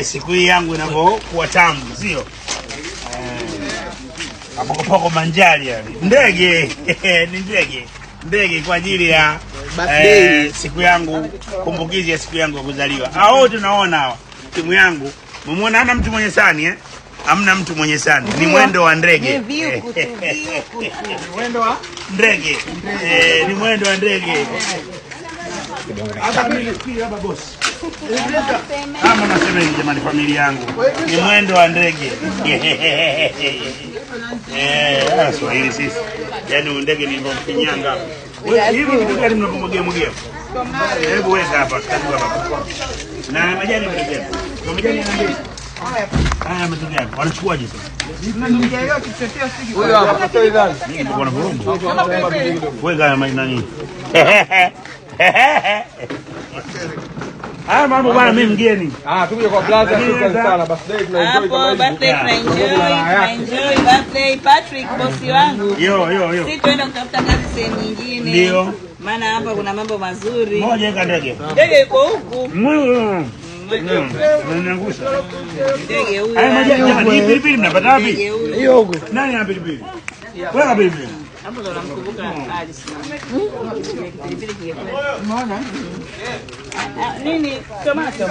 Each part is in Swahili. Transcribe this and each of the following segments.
Siku hii yangu inavyokuwa tamu, sio? Poko manjali yani. Ndege ni ndege kwa ajili ya siku yangu, kumbukizi ya siku yangu ya kuzaliwa. Hao tunaona hawa timu yangu, mumeona hana mtu mwenye sani hamna mtu mwenye sani, ni mwendo wa ndege. Mwendo wa ndege. Ni mwendo wa ndege. Hata mimi pia hapa boss. Kama nasema hivi jamani, familia yangu ni mwendo wa ndege. Swahili sisi. Yaani ndege nilivyomfinyanga. Hivi kitu gani mnapomwagia? Hebu weka hapa karibu hapa. Na majani mnajua. Kwa majani yangu. Haya mtokea. Wanachukuaje sasa? Huyo hapa toi gani? Mimi niko na vurugu. Weka nani? Mambo bwana, mimi mgeni. Tukuje kwa blaza shukrani sana. Birthday tunaenjoy kama hivi. Birthday tunaenjoy birthday Patrick bosi wangu. Yo. Sisi tuenda kutafuta kazi sehemu nyingine. Ndio. Maana hapa kuna mambo mazuri. Moja ika ndege. Ndege iko huku. Unaniangusha. Ndege huyu. Haya majani jamani, hii pilipili mnapata wapi? Hiyo huko. Nani ana pilipili? Wewe pilipili. Hapo ndo namkumbuka Alice. Pilipili kingekuwa. Umeona? Nini? Tomato.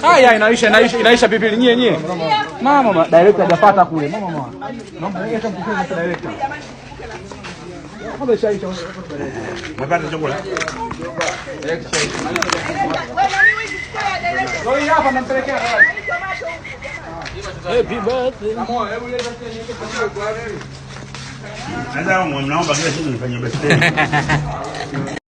Haya inaisha pilipili nyie. Mama director hajapata kule. Mama. Naomba yeye atamkuta director. Hapo shaisha. Mapata chakula. Wewe hapa nampelekea. Happy birthday. Sasa mnaomba kila siku nifanye birthday.